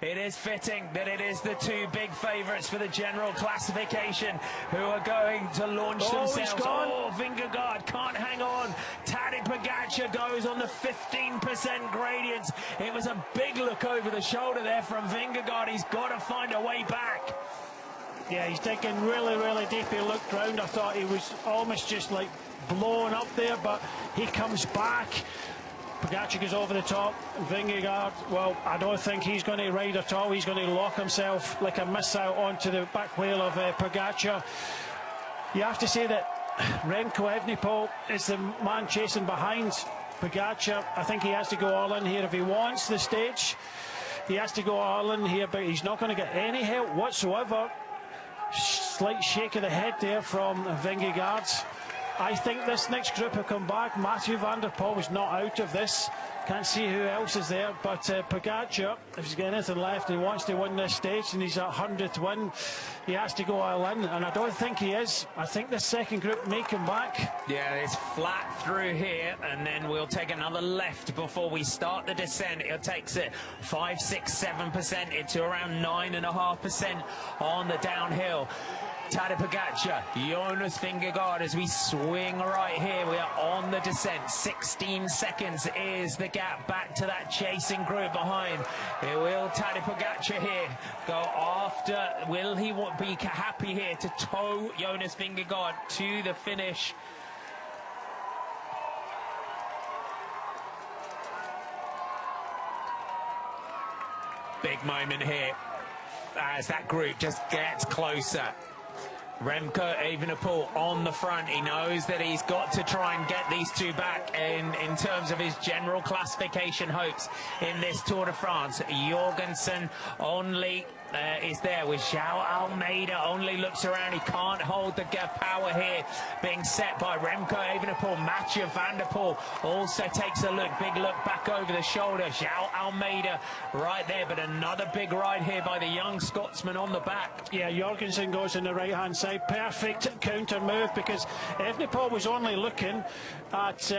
It is fitting that it is the two big favourites for the general classification who are going to launch themselves. Oh, Vingegaard can't hang on. Tadej Pogacar goes on the 15% gradients. It was a big look over the shoulder there from Vingegaard. He's got to find a way back. Yeah, he's digging really, really deep. He looked round. I thought he was almost just like blowing up there, but he comes back. Pogacar goes over the top. Vingegaard, well, I don't think he's going to ride at all. He's going to lock himself like a missile onto the back wheel of Pogacar. You have to say that Remco Evenepoel is the man chasing behind Pogacar. I think he has to go all in here if he wants the stage. He has to go all in here, but he's not going to get any help whatsoever. Slight shake of the head there from Vingegaard. I think this next group will come back. Mathieu van der Poel was not out of this. Can't see who else is there, but Pogacar, if he's got anything left, he wants to win this stage, and he's at 100 to win. He has to go all in, and I don't think he is. I think the second group may come back. Yeah, it's flat through here, and then we'll take another left before we start the descent. It takes it 5, 6, 7% into around 9.5% on the downhill. Tadej Pogacar, Jonas Vingegaard as we swing right here. We are on the descent. 16 seconds is the gap back to that chasing group behind. Will Tadej Pogacar here go after? Will he be happy here to tow Jonas Vingegaard to the finish? Big moment here as that group just gets closer. Remco Evenepoel on the front. He knows that he's got to try and get these two back in terms of his general classification hopes in this Tour de France. Jorgensen only is there with João Almeida. Only looks around. He can't hold the power here being set by Remco Evenepoel. Mathieu van der Poel also takes a look. Big look back over the shoulder. João Almeida right there, but another big ride here by the young Scotsman on the back. Yeah, Jorgensen goes on the right hand side. Perfect counter move, because Evenepoel was only looking at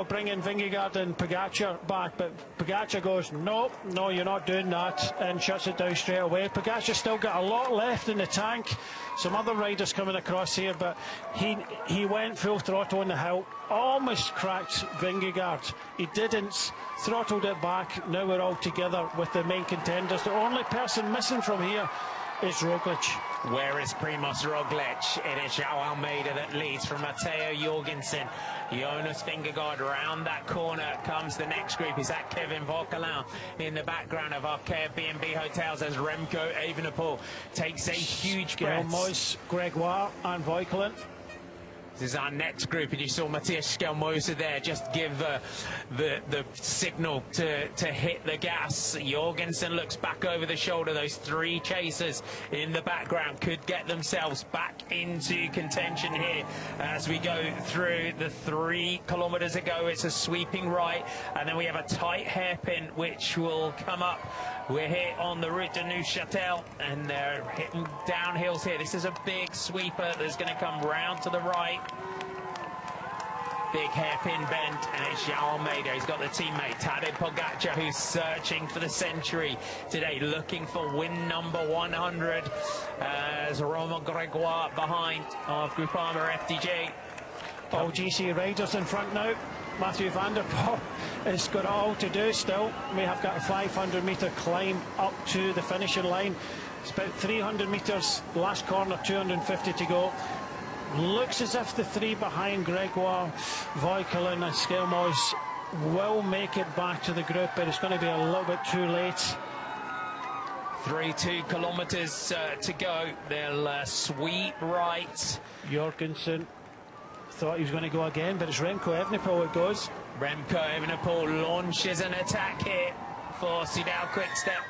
bringing Vingegaard and Pogacar back, but Pogacar goes, no, you're not doing that, and shuts it down straight away. Pogacar's still got a lot left in the tank. Some other riders coming across here, but he went full throttle on the hill, almost cracked Vingegaard. He didn't, throttled it back. Now we're all together with the main contenders. The only person missing from here is Roglic. Where is Primož Roglic? It is João Almeida that leads from Matteo Jorgensen. Jonas Vingegaard around that corner comes the next group. Is that Kevin Vauquelin in the background of our Airbnb hotels as Remco Evenepoel takes a huge breath. Skelmois, Gregoire and Vauquelin. This is our next group, and you saw Matthias Skelmoser there just give the signal to hit the gas. Jorgensen looks back over the shoulder. Those three chasers in the background could get themselves back into contention here as we go through the 3 kilometers ago. It's a sweeping right, and then we have a tight hairpin which will come up. We're here on the Route de Neuchâtel, and they're hitting downhills here. This is a big sweeper that's going to come round to the right. Big hairpin bend, and it's João Almeida. He's got the teammate Tadej Pogacar, who's searching for the century today, looking for win number 100. As Romain Gregoire behind of Groupama FDJ. All GC riders in front now. Mathieu van der Poel has got all to do still. We have got a 500-metre climb up to the finishing line. It's about 300 metres, last corner, 250 to go. Looks as if the three behind, Gregoire, Vauquelin and Skelmois, will make it back to the group, but it's going to be a little bit too late. 2 kilometres to go. They'll sweep right. Jorgensen thought he was going to go again, but it's Remco Evenepoel it goes. Remco Evenepoel launches an attack here for Soudal Quickstep.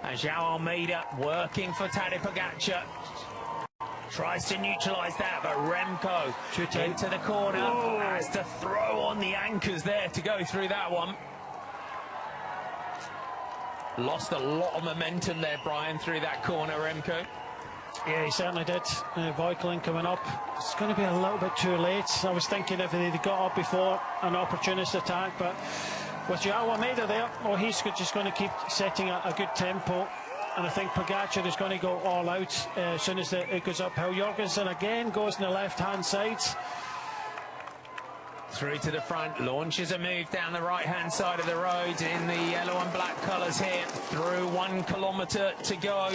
And João Almeida working for Tadej Pogacar. Tries to neutralise that, but Remco into the corner. Has to throw on the anchors there to go through that one. Lost a lot of momentum there, Brian, through that corner, Remco. Yeah, he certainly did. Vauquelin coming up. It's going to be a little bit too late. I was thinking if they'd got up before, an opportunist attack, but with João Almeida there, well, he's just going to keep setting a good tempo. And I think Pogacar is going to go all out as soon as it goes uphill. Jorgensen again goes on the left-hand side. Through to the front, launches a move down the right-hand side of the road in the yellow and black colours here. Through 1 kilometre to go.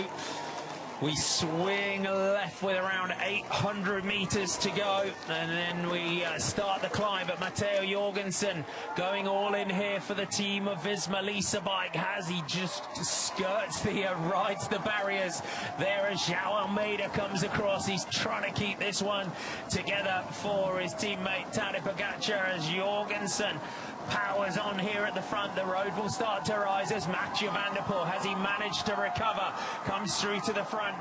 We swing left with around 800 metres to go, and then we start the climb. But Matteo Jorgensen going all in here for the team of Visma Lease bike. Has he just skirts the rides the barriers there as João Almeida comes across. He's trying to keep this one together for his teammate Tadej Pogacar as Jorgensen powers on here at the front. The road will start to rise as Mathieu van der Poel, has he managed to recover, comes through to the front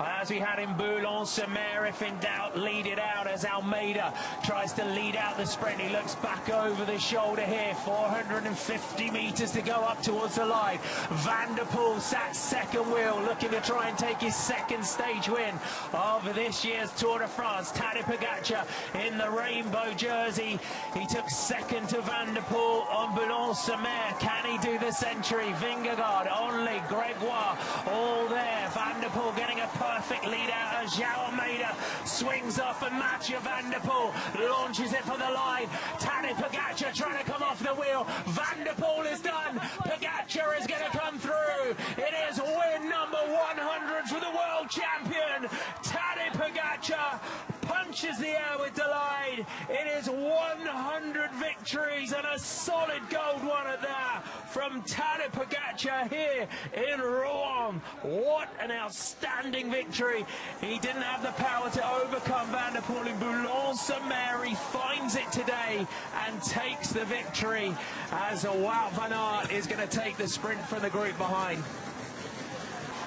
as we had in Boulogne-sur-Mer. If in doubt, lead it out as Almeida tries to lead out the sprint. He looks back over the shoulder here. 450 metres to go up towards the line. Van der Poel sat second wheel, looking to try and take his second stage win of this year's Tour de France. Tadej Pogacar in the rainbow jersey. He took second to Van der Poel on Boulogne-sur-Mer. Can he do the century? Vingegaard, only Gregoire, all there. Van der Poel getting a perfect lead out as João Almeida swings off, and Mathieu van der Poel launches it for the line. Tadej Pogacar trying to come off the wheel. Van der Poel is done. Pogacar is going to come through. It is win number 100 for the world champion. Tadej Pogacar punches the air with delight. It is 100 victories and a solid gold one at that from Tadej Pogacar here in Rouen. What an outstanding victory. He didn't have the power to overcome Van der Poel in Boulogne-sur-Mer. He finds it today and takes the victory as Wout van Aert is going to take the sprint from the group behind.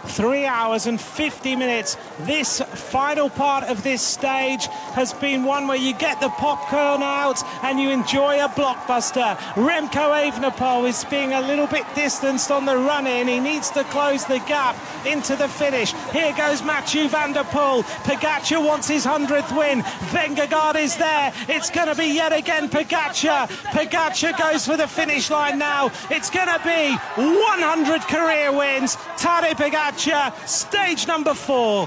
3 hours and 50 minutes. This final part of this stage has been one where you get the popcorn out and you enjoy a blockbuster. Remco Evenepoel is being a little bit distanced on the run-in. He needs to close the gap into the finish. Here goes Mathieu van der Poel. Pogacar wants his 100th win. Vingegaard is there. It's going to be yet again Pogacar. Pogacar goes for the finish line now. It's going to be 100 career wins. Tadej Pogacar, stage number 4.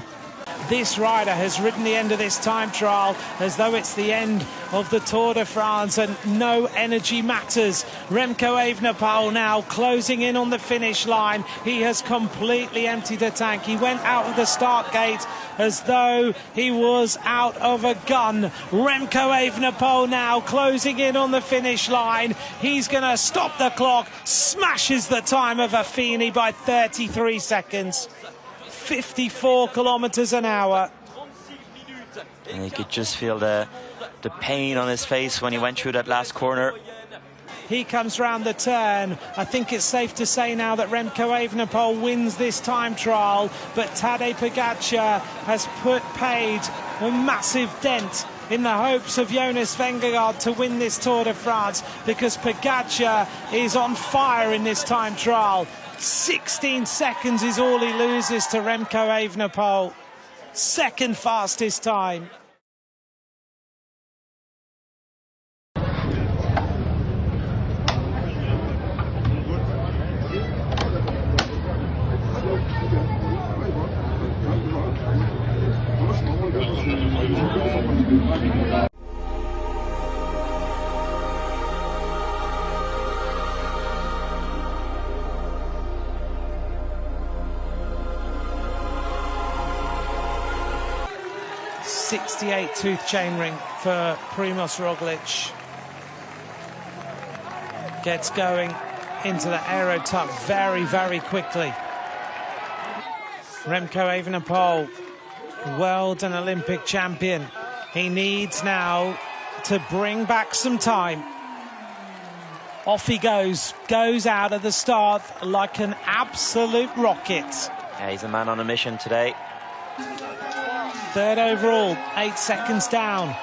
This rider has ridden the end of this time trial as though it's the end of the Tour de France and no energy matters. Remco Evenepoel now closing in on the finish line. He has completely emptied the tank. He went out of the start gate as though he was out of a gun. Remco Evenepoel now closing in on the finish line. He's going to stop the clock, smashes the time of Affini by 33 seconds. 54 kilometers an hour. And you could just feel the pain on his face when he went through that last corner. He comes round the turn. I think it's safe to say now that Remco Evenepoel wins this time trial, but Tadej Pogacar has paid a massive dent in the hopes of Jonas Vingegaard to win this Tour de France, because Pogacar is on fire in this time trial. 16 seconds is all he loses to Remco Evenepoel. Second fastest time. .68 tooth chainring for Primož Roglic. Gets going into the aero tuck very, very quickly. Remco Evenepoel, world and Olympic champion. He needs now to bring back some time. Off he goes out of the start like an absolute rocket. Yeah, he's a man on a mission today. Third overall, 8 seconds down.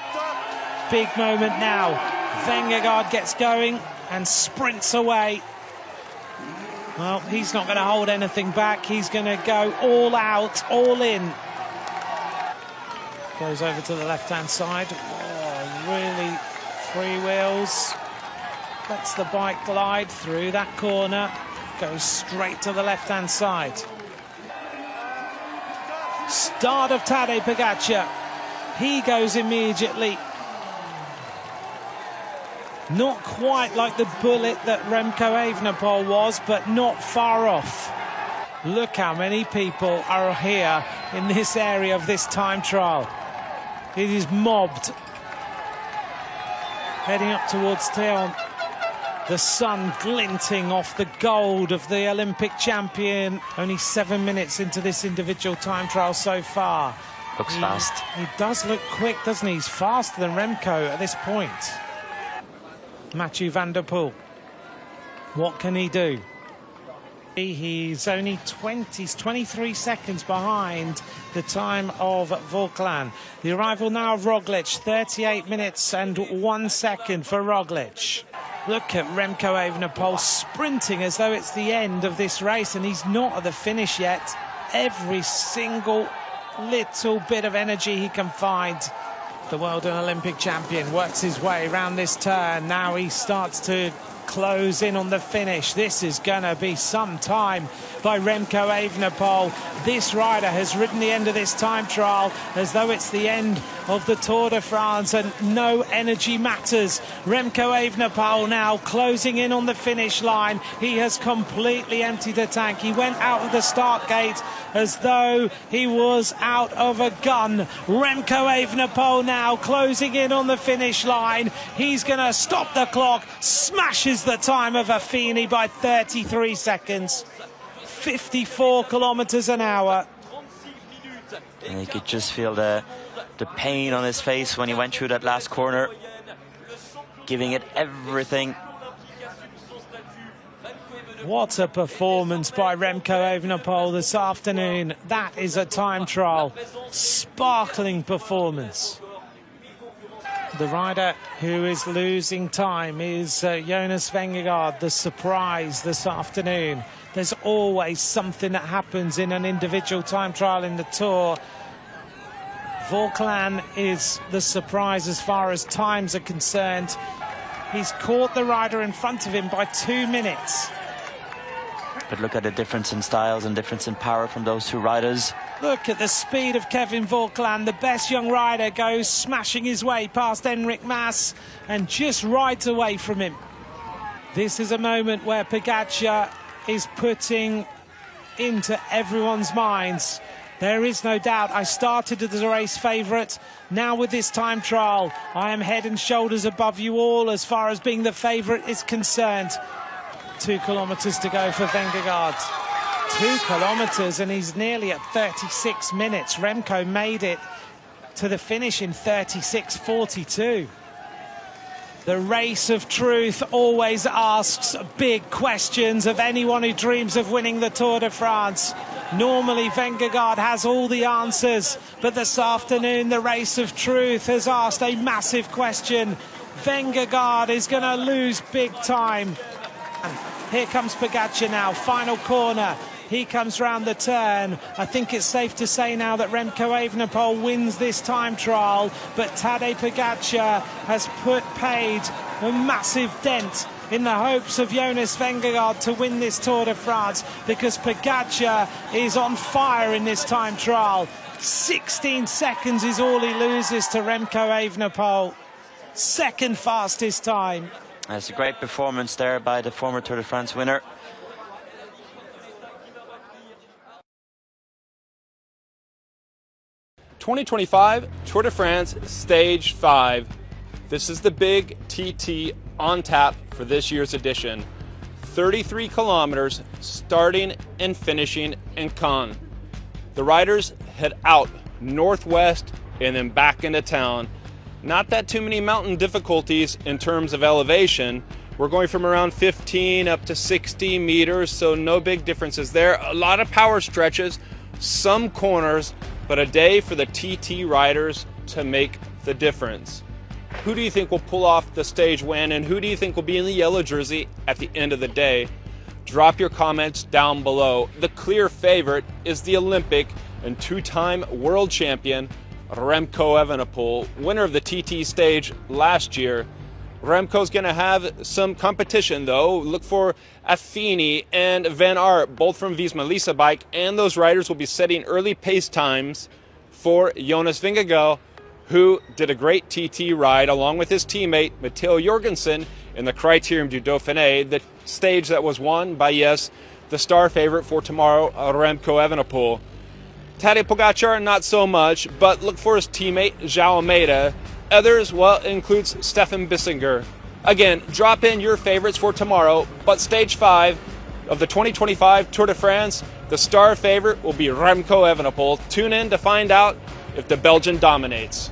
Big moment now. Vingegaard gets going and sprints away. Well, he's not going to hold anything back. He's going to go all out, all in. Goes over to the left-hand side. Oh, really, 3 wheels. lets the bike glide through that corner, goes straight to the left-hand side. Start of Tadej Pogacar. He goes immediately. Not quite like the bullet that Remco Evenepoel was, but not far off. Look how many people are here in this area of this time trial. It is mobbed. Heading up towards Theon. The sun glinting off the gold of the Olympic champion. Only 7 minutes into this individual time trial so far. Looks fast. He does look quick, doesn't he? He's faster than Remco at this point. Mathieu van der Poel. What can he do? He's only 23 seconds behind the time of Vauclin. The arrival now of Roglic, 38 minutes and 1 second for Roglic. Look at Remco Evenepoel sprinting as though it's the end of this race, and he's not at the finish yet. Every single little bit of energy he can find. The world and Olympic champion works his way around this turn. Now he starts to close in on the finish. This is gonna be some time by Remco Evenepoel. This rider has ridden the end of this time trial as though it's the end of the Tour de France, and no energy matters. Remco Evenepoel now closing in on the finish line. He has completely emptied the tank. He went out of the start gate as though he was out of a gun. Remco Evenepoel now closing in on the finish line. He's gonna stop the clock, smashes the time of Affini by 33 seconds. 54 kilometers an hour. And you could just feel the pain on his face when he went through that last corner, giving it everything. What a performance by Remco Evenepoel this afternoon. That is a time trial. Sparkling performance. The rider who is losing time is Jonas Vingegaard, the surprise this afternoon. There's always something that happens in an individual time trial in the Tour. Vauclin is the surprise as far as times are concerned. He's caught the rider in front of him by 2 minutes. But look at the difference in styles and difference in power from those two riders. Look at the speed of Kevin Vauclin. The best young rider goes smashing his way past Enric Mas and just rides away from him. This is a moment where Pogacar is putting into everyone's minds. There is no doubt. I started as a race favourite. Now with this time trial, I am head and shoulders above you all as far as being the favourite is concerned. 2 kilometres to go for Vingegaard. 2 kilometres and he's nearly at 36 minutes. Remco made it to the finish in 36:42. The race of truth always asks big questions of anyone who dreams of winning the Tour de France. Normally Vingegaard has all the answers, but this afternoon the race of truth has asked a massive question. Vingegaard is going to lose big time. Here comes Pogacar now, final corner. He comes round the turn. I think it's safe to say now that Remco Evenepoel wins this time trial, but Tadej Pogacar has paid a massive dent in the hopes of Jonas Vingegaard to win this Tour de France, because Pogacar is on fire in this time trial. 16 seconds is all he loses to Remco Evenepoel. Second fastest time. That's a great performance there by the former Tour de France winner. '25 Tour de France Stage 5. This is the big TT on tap for this year's edition. 33 kilometers starting and finishing in Caen. The riders head out northwest and then back into town. Not that too many mountain difficulties in terms of elevation. We're going from around 15 up to 60 meters, so no big differences there. A lot of power stretches, some corners, but a day for the TT riders to make the difference. Who do you think will pull off the stage win, and who do you think will be in the yellow jersey at the end of the day? Drop your comments down below. The clear favorite is the Olympic and two-time world champion Remco Evenepoel, winner of the TT stage last year. Remco's going to have some competition, though. Look for Affini and Van Aert, both from Visma Lease Bike, and those riders will be setting early pace times for Jonas Vingegaard, who did a great TT ride along with his teammate Matteo Jorgensen in the Criterium du Dauphiné, the stage that was won by, yes, the star favorite for tomorrow, Remco Evenepoel. Tadej Pogacar, not so much, but look for his teammate João Almeida. Others, well, it includes Stefan Bissinger. Again, drop in your favorites for tomorrow, but stage 5 of the 2025 Tour de France, the star favorite will be Remco Evenepoel. Tune in to find out if the Belgian dominates.